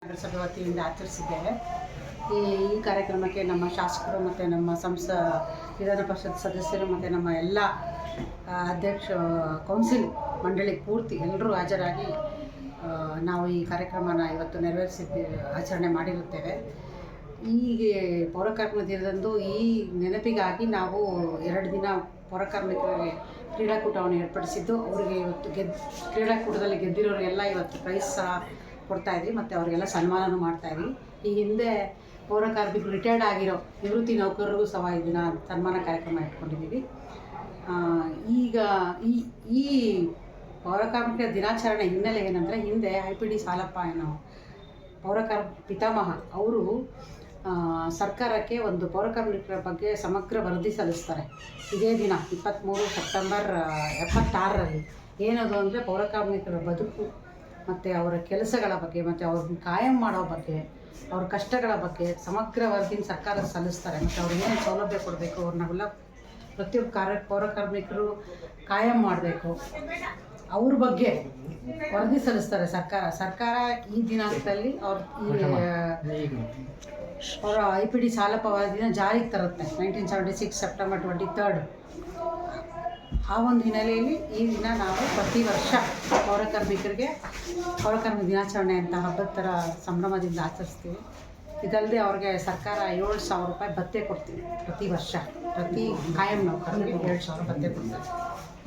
ನಗರಸಭೆ ವತಿಯಿಂದ ಆಚರಿಸಿದ್ದೇವೆ. ಈ ಕಾರ್ಯಕ್ರಮಕ್ಕೆ ನಮ್ಮ ಶಾಸಕರು ಮತ್ತು ನಮ್ಮ ವಿಧಾನ ಪರಿಷತ್ ಸದಸ್ಯರು ಮತ್ತು ನಮ್ಮ ಎಲ್ಲ ಕೌನ್ಸಿಲ್ ಮಂಡಳಿ ಪೂರ್ತಿ ಎಲ್ಲರೂ ಹಾಜರಾಗಿ ನಾವು ಈ ಕಾರ್ಯಕ್ರಮನ ಇವತ್ತು ಆಚರಣೆ ಮಾಡಿರುತ್ತೇವೆ. ಈ ಪೌರಕಾರ್ಮಿಕ ದಿನದಂದು ಈ ನೆನಪಿಗಾಗಿ ನಾವು 2 ದಿನ ಪೌರಕಾರ್ಮಿಕರಿಗೆ ಕ್ರೀಡಾಕೂಟವನ್ನು ಏರ್ಪಡಿಸಿದ್ದು, ಅವರಿಗೆ ಇವತ್ತು ಕ್ರೀಡಾಕೂಟದಲ್ಲಿ ಗೆದ್ದಿರೋರಿಗೆಲ್ಲ ಇವತ್ತು ಪ್ರೈಸ್ ಸಹ ಕೊಡ್ತಾಯಿದ್ವಿ ಮತ್ತು ಅವರಿಗೆಲ್ಲ ಸನ್ಮಾನನೂ ಮಾಡ್ತಾಯಿದ್ವಿ. ಈ ಹಿಂದೆ ಪೌರಕಾರ್ಮಿಕರು ರಿಟೈರ್ಡ್ ಆಗಿರೋ ನಿವೃತ್ತಿ ನೌಕರರಿಗೂ ಸಹ ಈ ದಿನ ಸನ್ಮಾನ ಕಾರ್ಯಕ್ರಮ ಇಟ್ಕೊಂಡಿದ್ದೀವಿ. ಈಗ ಈ ಪೌರಕಾರ್ಮಿಕರ ದಿನಾಚರಣೆ ಹಿನ್ನೆಲೆ ಏನಂದರೆ, ಹಿಂದೆ IPD ಸಾಲಪ್ಪ ಪಿತಾಮಹ ಅವರು ಸರ್ಕಾರಕ್ಕೆ ಒಂದು ಪೌರಕಾರ್ಮಿಕರ ಬಗ್ಗೆ ಸಮಗ್ರ ವರದಿ ಸಲ್ಲಿಸ್ತಾರೆ. ಇದೇ ದಿನ 23 ಸೆಪ್ಟೆಂಬರ್ 76ರಲ್ಲಿ ಏನದು ಅಂದರೆ, ಪೌರಕಾರ್ಮಿಕರ ಬದುಕು ಮತ್ತು ಅವರ ಕೆಲಸಗಳ ಬಗ್ಗೆ ಮತ್ತು ಅವ್ರನ್ನ ಕಾಯಂ ಮಾಡೋ ಬಗ್ಗೆ, ಅವ್ರ ಕಷ್ಟಗಳ ಬಗ್ಗೆ ಸಮಗ್ರ ವರದಿನ ಸರ್ಕಾರ ಸಲ್ಲಿಸ್ತಾರೆ. ಮತ್ತು ಅವ್ರಿಗೆ ಏನು ಸೌಲಭ್ಯ ಕೊಡಬೇಕು, ಅವ್ರನ್ನೆಲ್ಲ ಪ್ರತಿಯೊಬ್ಬ ಪೌರಕಾರ್ಮಿಕರು ಕಾಯಂ ಮಾಡಬೇಕು, ಅವ್ರ ಬಗ್ಗೆ ವರದಿ ಸಲ್ಲಿಸ್ತಾರೆ ಸರ್ಕಾರ. ಈ ದಿನಾಂಕದಲ್ಲಿ ಅವರ IPD ಸಾಲಪ್ಪ ವರದಿನ ಜಾರಿಗೆ ತರುತ್ತೆ 1976 ಸೆಪ್ಟೆಂಬರ್ 23. ಆ ಒಂದು ಹಿನ್ನೆಲೆಯಲ್ಲಿ ಈ ದಿನ ನಾವು ಪ್ರತಿ ವರ್ಷ ಪೌರಕಾರ್ಮಿಕ ದಿನಾಚರಣೆ ಅಂತ ಹಬ್ಬದ ಥರ ಸಂಭ್ರಮದಿಂದ ಆಚರಿಸ್ತೀವಿ. ಇದಲ್ಲದೆ ಅವ್ರಿಗೆ ಸರ್ಕಾರ 7,000 ರೂಪಾಯಿ ಭತ್ಯೆ ಕೊಡ್ತೀವಿ ಪ್ರತಿ ವರ್ಷ. ಪ್ರತಿ ಕಾಯಂ ನೌಕರರಿಗೆ 7,000 ಭತ್ಯೆ ಕೊಡ್ತೀವಿ.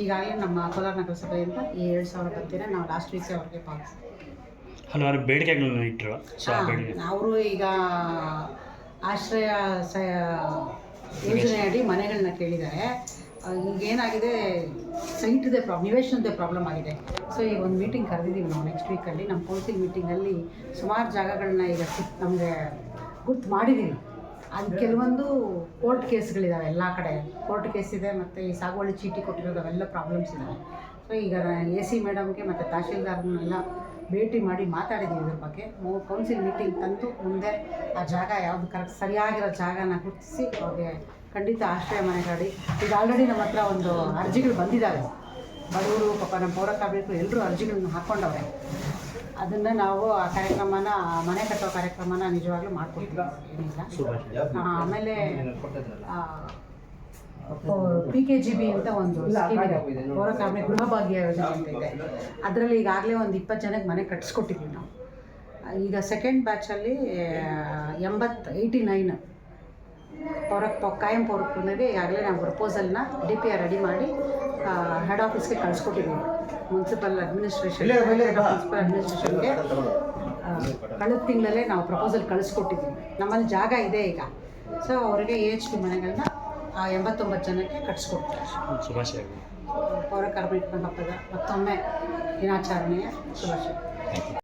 ಈಗಾಗಲೇ ನಮ್ಮ ಕೋಲಾರ ನಗರಸಭೆಯಿಂದ ಈ 7,000 ಭತ್ಯೆನ ನಾವು ಲಾಸ್ಟ್ ವೀಕ್ಸೇ ಅವ್ರಿಗೆ ಪಾಲಿಸ್ತೀವಿ. ಹಲವಾರು ಬೇಡಿಕೆಗಳನ್ನು ಇಟ್ಟರು. ಅವರು ಈಗ ಆಶ್ರಯ ಯೋಜನೆಯಡಿ ಮನೆಗಳನ್ನ ಕೇಳಿದ್ದಾರೆ. ಈಗೇನಾಗಿದೆ, ನಿವೇಶನದ ಪ್ರಾಬ್ಲಮ್ ಆಗಿದೆ. ಸೊ ಈಗ ಒಂದು ಮೀಟಿಂಗ್ ಕರೆದಿದ್ದೀವಿ ನಾವು ನೆಕ್ಸ್ಟ್ ವೀಕಲ್ಲಿ. ನಮ್ಮ ಕೌನ್ಸಿಲ್ ಮೀಟಿಂಗಲ್ಲಿ ಸುಮಾರು ಜಾಗಗಳನ್ನ ಈಗ ನಮಗೆ ಗುರ್ತು ಮಾಡಿದ್ದೀವಿ. ಅದು ಕೆಲವೊಂದು ಕೋರ್ಟ್ ಕೇಸ್ಗಳಿದ್ದಾವೆ, ಎಲ್ಲ ಕಡೆ ಕೋರ್ಟ್ ಕೇಸ್ ಇದೆ ಮತ್ತು ಈ ಸಾಗುವಳಿ ಚೀಟಿ ಕೊಟ್ಟಿರೋದು ಅವೆಲ್ಲ ಪ್ರಾಬ್ಲಮ್ಸ್ ಇದ್ದಾವೆ. ಸೊ ಈಗ AC ಮೇಡಮ್ಗೆ ಮತ್ತು ತಹಶೀಲ್ದಾರ್ನೆಲ್ಲ ಭೇಟಿ ಮಾಡಿ ಮಾತಾಡಿದ್ದೀವಿ ಇದ್ರ ಬಗ್ಗೆ. ಕೌನ್ಸಿಲ್ ಮೀಟಿಂಗ್ ತಂದು ಮುಂದೆ ಆ ಜಾಗ ಯಾವುದು ಕರೆಕ್ಟ್ ಸರಿಯಾಗಿರೋ ಜಾಗನ ಗುರುತಿಸಿ ಅವ್ರಿಗೆ ಖಂಡಿತ ಆಶ್ರಯ ಮನೆಗಾಡಿ. ಈಗ ಆಲ್ರೆಡಿ ನಮ್ಮ ಹತ್ರ ಒಂದು ಅರ್ಜಿಗಳು ಬಂದಿದ್ದಾವೆ. ಬಡವರು ನಮ್ಮ ಪೌರಕಾರ್ಮಿಕರು ಎಲ್ಲರೂ ಅರ್ಜಿಗಳನ್ನ ಹಾಕ್ಕೊಂಡವ್ರೆ. ಅದನ್ನು ನಾವು ಆ ಕಾರ್ಯಕ್ರಮನ ಮನೆ ಕಟ್ಟೋ ಕಾರ್ಯಕ್ರಮನ ನಿಜವಾಗ್ಲೂ ಮಾಡ್ಕೊಡ್ತೀವಿ, ಏನಿಲ್ಲ. ಆಮೇಲೆ PKGB ಅಂತ ಒಂದು ಸ್ಕೀಮ್ ಇದೆ, ಪೌರಕಾರ್ಮಿಕ ಗೃಹಭಾಗ್ಯ ಯೋಜನೆ ಅಂತ ಇದೆ. ಅದರಲ್ಲಿ ಈಗಾಗಲೇ ಒಂದು 20 ಜನಕ್ಕೆ ಮನೆ ಕಟ್ಟಿಸ್ಕೊಟ್ಟಿದ್ದೀವಿ ನಾವು. ಈಗ ಸೆಕೆಂಡ್ ಬ್ಯಾಚಲ್ಲಿ 89 ಕಾಯಂ ಪೌರಕರಿಗೆ ಈಗಾಗಲೇ ನಾವು ಪ್ರಪೋಸಲ್ನ DPR ರೆಡಿ ಮಾಡಿ ಹೆಡ್ ಆಫೀಸ್ಗೆ ಕಳಿಸ್ಕೊಟ್ಟಿದ್ದೀವಿ. ಮುನ್ಸಿಪಲ್ ಅಡ್ಮಿನಿಸ್ಟ್ರೇಷನ್ಗೆ ಕಳೆದ ತಿಂಗಳಲ್ಲೇ ನಾವು ಪ್ರಪೋಸಲ್ ಕಳಿಸ್ಕೊಟ್ಟಿದ್ದೀವಿ. ನಮ್ಮಲ್ಲಿ ಜಾಗ ಇದೆ ಈಗ. ಸೊ ಅವರಿಗೆ AHP ಮನೆಗಳನ್ನ 89 ಜನಕ್ಕೆ ಕಟ್ಟಿಸ್ಕೊಡ್ತಾರೆ. ಪೌರಕಾರ್ಮಿಕ ಹಬ್ಬದ ಮತ್ತೊಮ್ಮೆ ದಿನಾಚರಣೆಯ ಶುಭಾಶಯ.